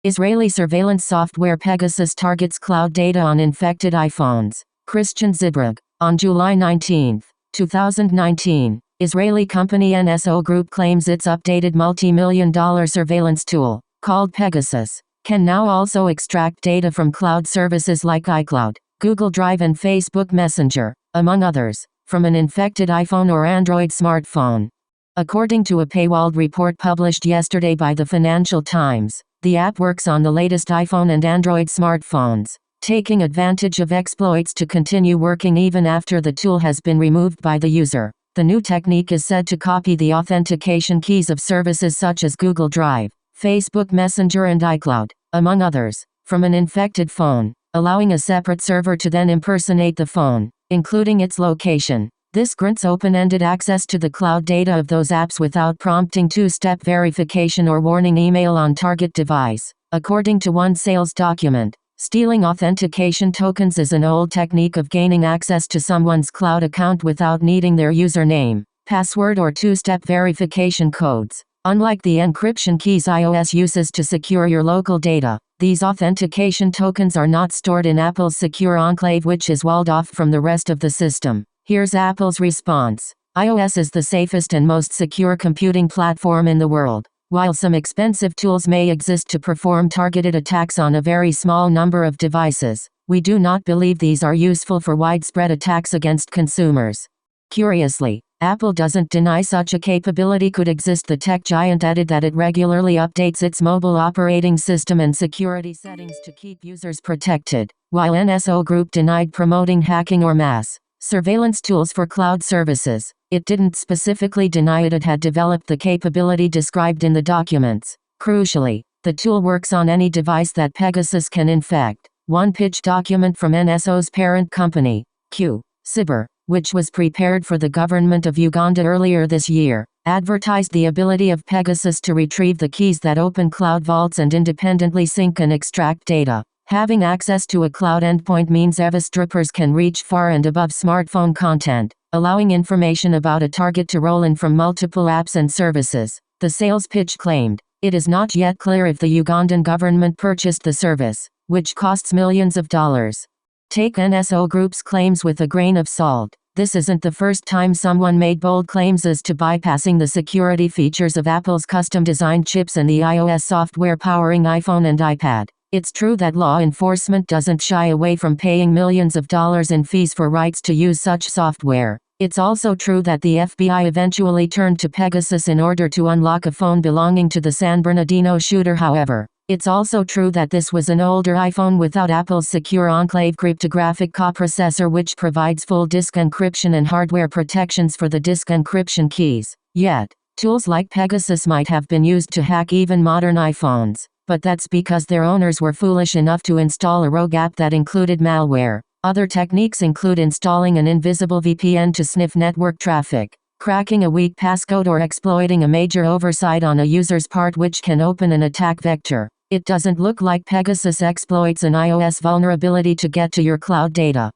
Israeli surveillance software Pegasus targets cloud data on infected iPhones. Christian Zibrug. On July 19, 2019, Israeli company NSO Group claims its updated multi-million-dollar surveillance tool, called Pegasus, can now also extract data from cloud services like iCloud, Google Drive and Facebook Messenger, among others, from an infected iPhone or Android smartphone. According to a paywalled report published yesterday by the Financial Times, the app works on the latest iPhone and Android smartphones, taking advantage of exploits to continue working even after the tool has been removed by the user. The new technique is said to copy the authentication keys of services such as Google Drive, Facebook Messenger and iCloud, among others, from an infected phone, allowing a separate server to then impersonate the phone, including its location. This grants open-ended access to the cloud data of those apps without prompting two-step verification or warning email on target device. According to one sales document, stealing authentication tokens is an old technique of gaining access to someone's cloud account without needing their username, password or two-step verification codes. Unlike the encryption keys iOS uses to secure your local data, these authentication tokens are not stored in Apple's secure enclave, which is walled off from the rest of the system. Here's Apple's response. iOS is the safest and most secure computing platform in the world. While some expensive tools may exist to perform targeted attacks on a very small number of devices, we do not believe these are useful for widespread attacks against consumers. Curiously, Apple doesn't deny such a capability could exist. The tech giant added that it regularly updates its mobile operating system and security settings to keep users protected, while NSO Group denied promoting hacking or mass surveillance tools for cloud services. It didn't specifically deny it had developed the capability described in the documents. Crucially, the tool works on any device that Pegasus can infect. One pitch document from NSO's parent company, Cyber, which was prepared for the government of Uganda earlier this year, advertised the ability of Pegasus to retrieve the keys that open cloud vaults and independently sync and extract data. Having access to a cloud endpoint means eavesdroppers can reach far and above smartphone content, allowing information about a target to roll in from multiple apps and services. The sales pitch claimed, it is not yet clear if the Ugandan government purchased the service, which costs millions of dollars. Take NSO Group's claims with a grain of salt. This isn't the first time someone made bold claims as to bypassing the security features of Apple's custom-designed chips and the iOS software powering iPhone and iPad. It's true that law enforcement doesn't shy away from paying millions of dollars in fees for rights to use such software. It's also true that the FBI eventually turned to Pegasus in order to unlock a phone belonging to the San Bernardino shooter. However, it's also true that this was an older iPhone without Apple's secure enclave cryptographic coprocessor, which provides full disk encryption and hardware protections for the disk encryption keys. Yet, tools like Pegasus might have been used to hack even modern iPhones. But that's because their owners were foolish enough to install a rogue app that included malware. Other techniques include installing an invisible VPN to sniff network traffic, cracking a weak passcode, or exploiting a major oversight on a user's part which can open an attack vector. It doesn't look like Pegasus exploits an iOS vulnerability to get to your cloud data.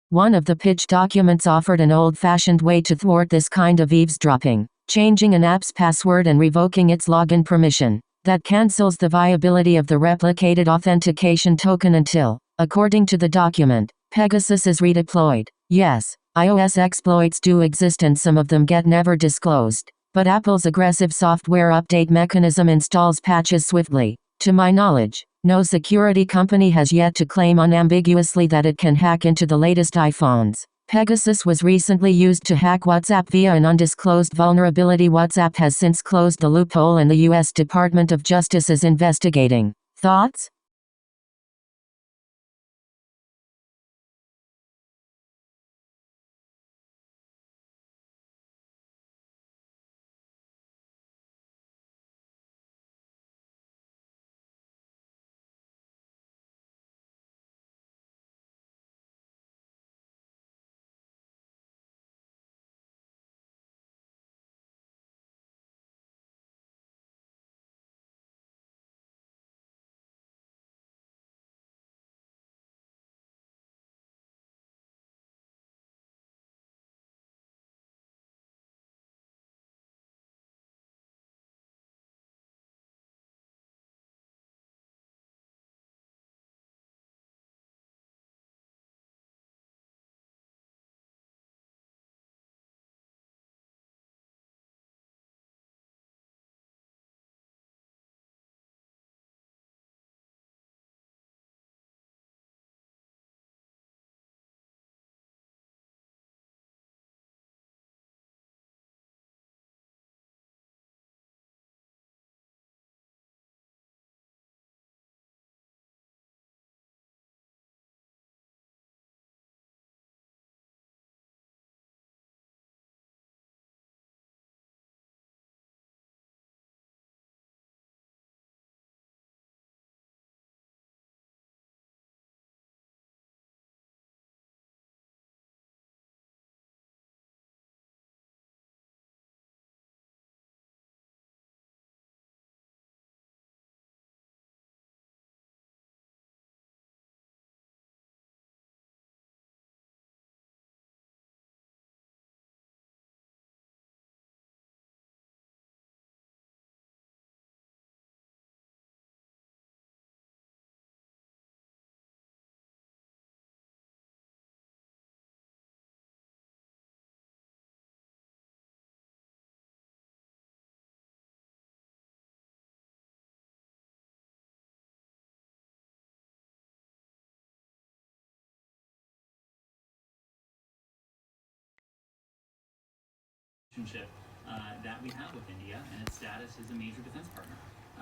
One of the pitch documents offered an old-fashioned way to thwart this kind of eavesdropping, changing an app's password and revoking its login permission. That cancels the viability of the replicated authentication token until, according to the document, Pegasus is redeployed. Yes, iOS exploits do exist and some of them get never disclosed, but Apple's aggressive software update mechanism installs patches swiftly. To my knowledge, no security company has yet to claim unambiguously that it can hack into the latest iPhones. Pegasus was recently used to hack WhatsApp via an undisclosed vulnerability. WhatsApp has since closed the loophole and the U.S. Department of Justice is investigating. Thoughts?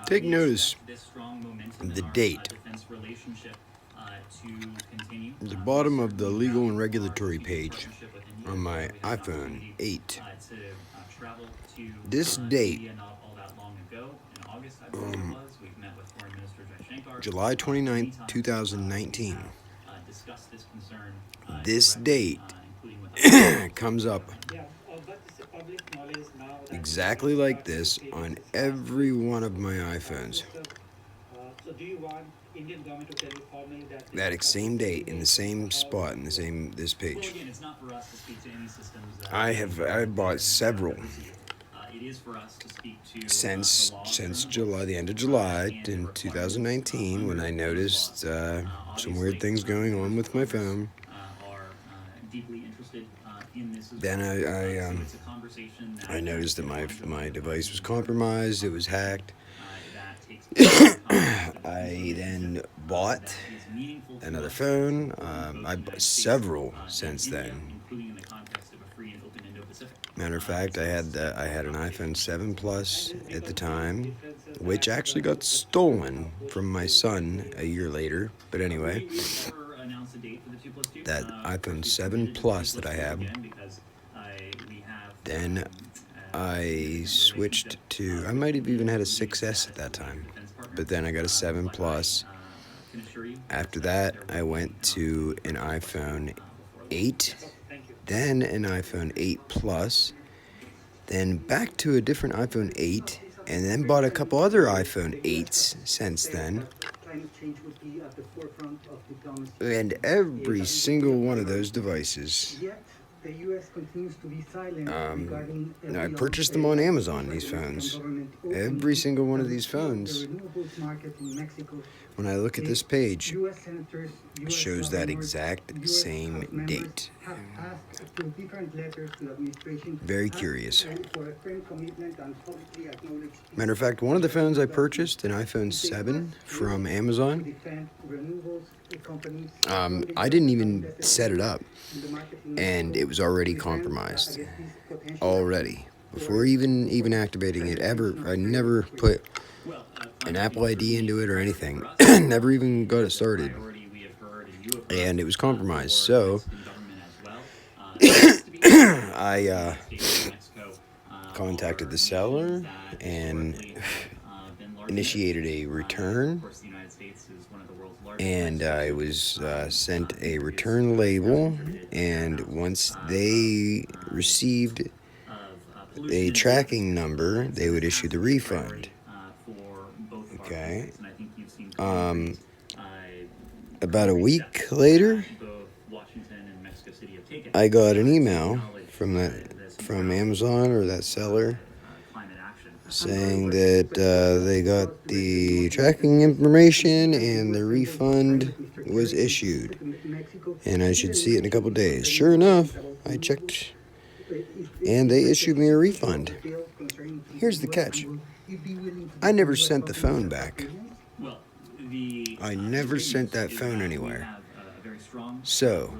Take notice the date. The bottom of the legal and regulatory page on my iPhone 8. This date, July 29th, 2019. This date comes up exactly like this on every one of my iPhones. That same date in the same spot in this page. I bought several since July, the end of July in 2019, when I noticed some weird things going on with my phone. Then I noticed that my device was compromised. It was hacked. I then bought another phone. I bought several since then. Matter of fact, I had an iPhone 7 Plus at the time, which actually got stolen from my son a year later. But anyway, that iPhone 7 Plus that I have. Then I switched to, I might have even had a 6S at that time, but then I got a 7 Plus. After that, I went to an iPhone 8, then an iPhone 8 Plus, then back to a different iPhone 8, and then bought a couple other iPhone 8s since then. And every single one of those devices, I purchased them on Amazon, these phones. Every single one of these phones, when I look at this page, it shows that exact same date. Very curious. Matter of fact, one of the phones I purchased, an iPhone 7 from Amazon, I didn't even set it up, and it was already compromised. Already. Before even activating it, I never put an Apple ID into it or anything. Never even got it started. And it was compromised. So I contacted the seller and initiated a return. And I was sent a return label, and once they received a tracking number, they would issue the refund. Okay. About a week later, I got an email from Amazon or that seller saying that they got the tracking information and the refund was issued, and I should see it in a couple days. Sure enough, I checked, and they issued me a refund. Here's the catch. I never sent the phone back. I never sent that phone anywhere. So,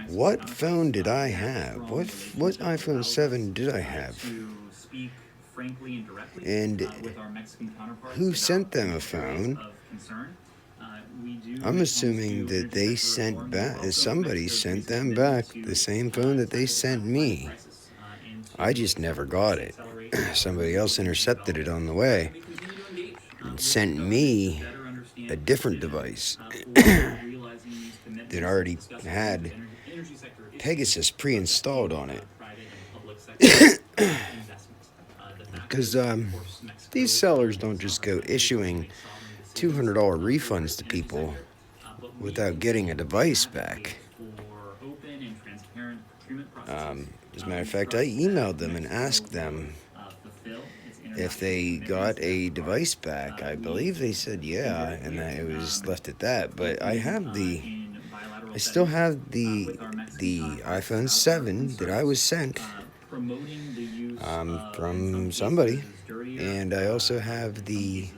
what phone did I have? What iPhone 7 did I have? And who sent them a phone? I'm assuming that they sent back, somebody sent them back the same phone that they sent me. I just never got it. Somebody else intercepted it on the way and sent me a different device that already had Pegasus pre-installed on it. Because these sellers don't just go issuing $200 refunds to people without getting a device back. As a matter of fact, I emailed them and asked them if they got a device back. I believe they said yeah, and that it was left at that. But I still have the iPhone 7 that I was sent from somebody, and I also have the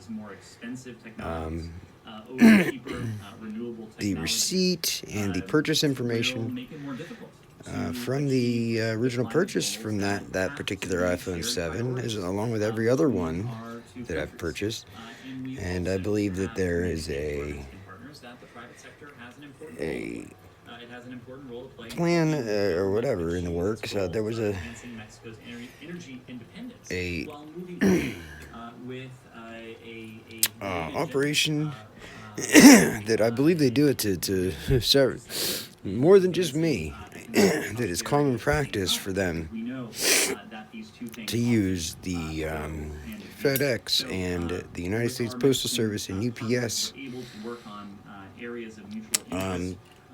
the receipt and the purchase information from the original purchase from that particular iPhone 7, along with every other one that I've purchased. And I believe that there is a plan or whatever in the works. There was a operation that I believe they do it to serve more than just me. That it's common practice for them to use the FedEx and the United States Postal Service and UPS.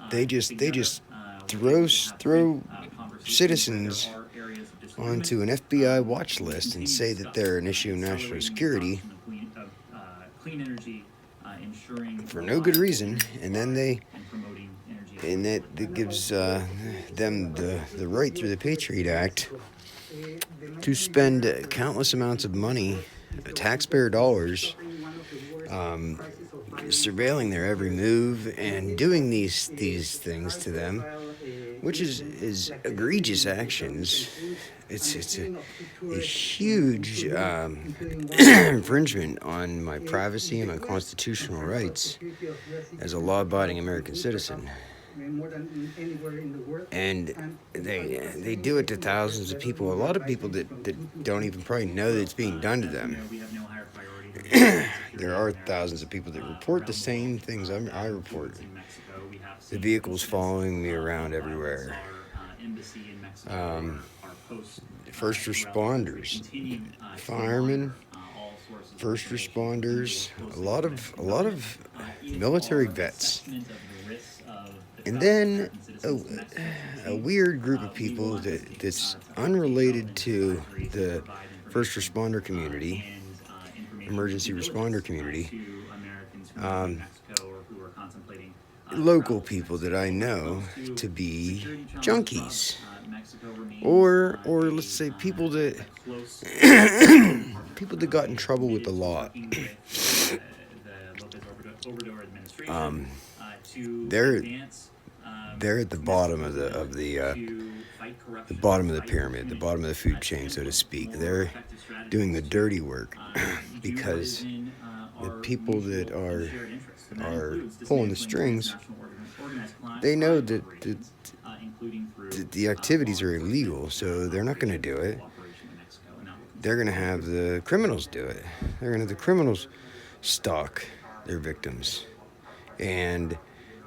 They just throw citizens onto an FBI watch list and say that they're an issue of national security for no good reason, and then that gives them the right through the Patriot Act to spend countless amounts of money, taxpayer dollars, surveilling their every move and doing these things to them, which is egregious actions. It's a huge infringement on my privacy and my constitutional rights as a law-abiding American citizen. And they do it to thousands of people. A lot of people that don't even probably know that it's being done to them. There are thousands of people that report the same things I report. The vehicles following me around everywhere. First responders, firemen, first responders, a lot of military vets. And then a weird group of people that's unrelated to the first responder community, emergency responder community, local people that I know to be junkies, or let's say people that got in trouble with the law. They're at the bottom of the bottom of the pyramid, the bottom of the food chain, so to speak. They're doing the dirty work because the people that are pulling the strings, they know that the activities are illegal, so they're not going to do it. They're going to have the criminals do it. They're going to have the criminals stalk their victims and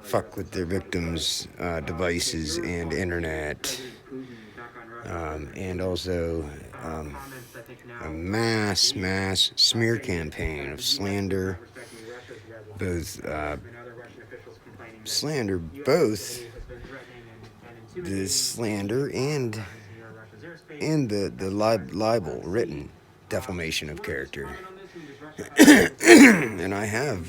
fuck with their victims' devices and internet, and also a mass smear campaign of slander, both the slander and the libel, written defamation of character. And I have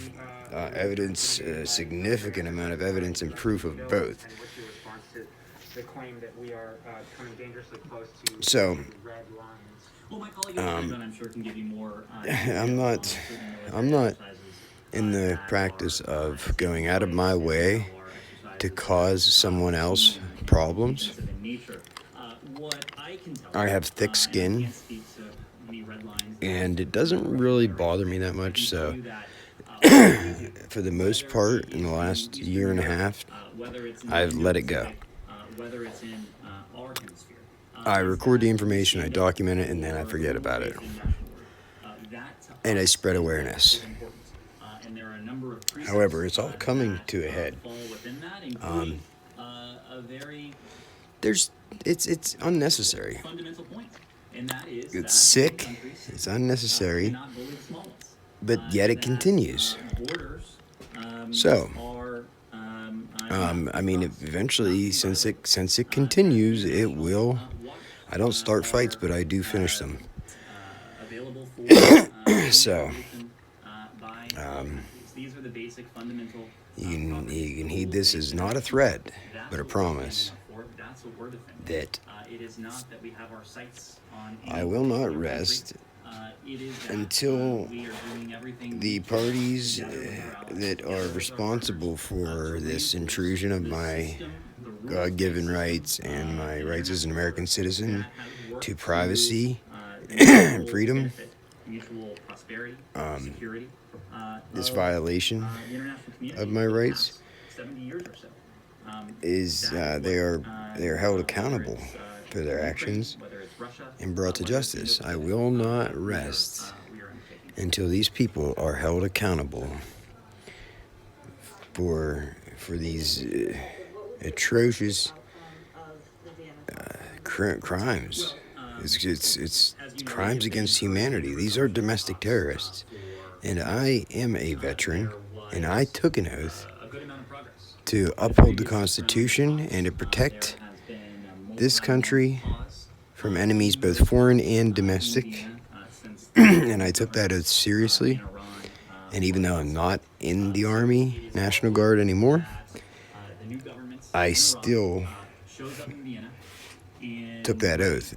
evidence, a significant amount of evidence and proof of both. So, I'm not in the practice of going out of my way to cause someone else problems. I have thick skin, and it doesn't really bother me that much, so for the most part, in the last year and a half, I've let it go. I record the information, I document it, and then I forget about it. And I spread awareness. However, it's all coming to a head. It's unnecessary. It's sick, it's unnecessary, but yet it continues. So, I mean, eventually, since it continues, it will. I don't start fights, but I do finish them. So, you can heed this as not a threat, but a promise that I will not rest until the parties that are responsible for this intrusion of my God-given rights and my rights as an American citizen to privacy and freedom. This violation of my rights is they are held accountable for their actions and brought to justice. I will not rest until these people are held accountable for these atrocious crimes. It's crimes against humanity. These are domestic terrorists. And I am a veteran, and I took an oath to uphold the Constitution and to protect this country from enemies, both foreign and domestic. And I took that oath seriously. And even though I'm not in the Army National Guard anymore, I still took that oath.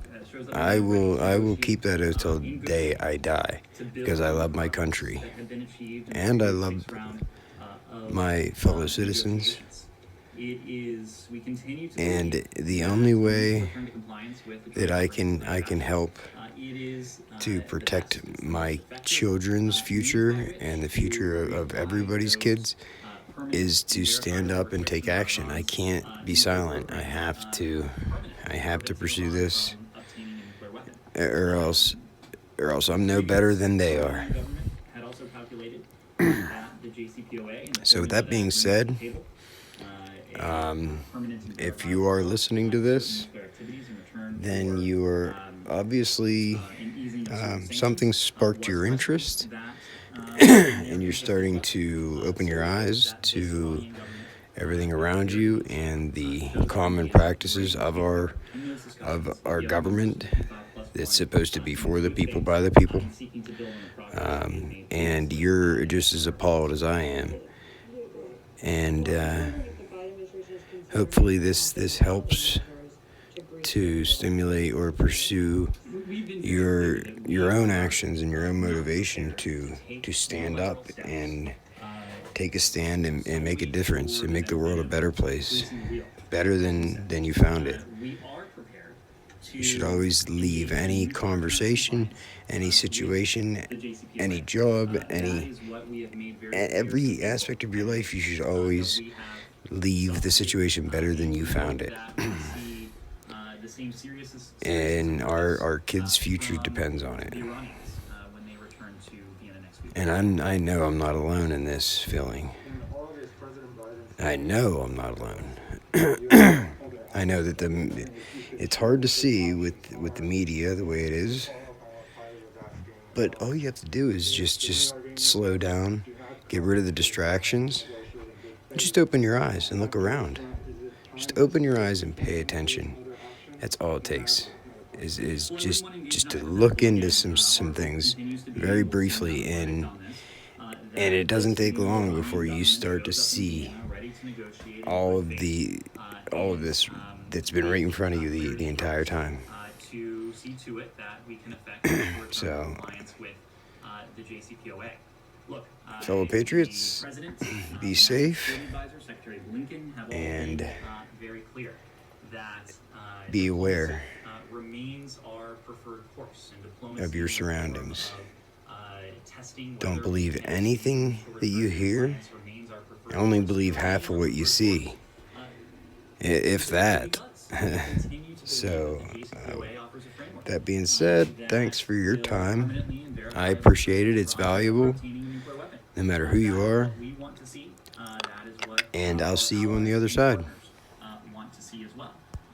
I will keep that oath till the day I die, because I love my country and I love my fellow citizens. And the only way that I can help to protect my children's future and the future of everybody's kids is to stand up and take action. I can't be silent. I have to pursue this, or else I'm no better than they are. So with that being said, if you are listening to this, then you are obviously something sparked your interest, and you're starting to open your eyes to everything around you and the common practices of our government that's supposed to be for the people, by the people. And you're just as appalled as I am. And hopefully this helps to stimulate or pursue your own actions and your own motivation to stand up and take a stand and make a difference and make the world a better place, better than you found it. You should always leave any conversation, any situation, any job, every aspect of your life. You should always leave the situation better than you found it. And our kids' future depends on it. And I know I'm not alone in this feeling. I know I'm not alone. I know that it's hard to see with the media the way it is. But all you have to do is just slow down, get rid of the distractions, and just open your eyes and look around. Just open your eyes and pay attention. That's all it takes. Is just to look into some things very briefly, and it doesn't take long before you start to see all of this that's been right in front of you the entire time. So, fellow patriots, be safe and be aware of your surroundings. Don't believe anything that you hear. Only believe half of what you see, if that. So, that being said, thanks for your time. I appreciate it. It's valuable, no matter who you are. And I'll see you on the other side.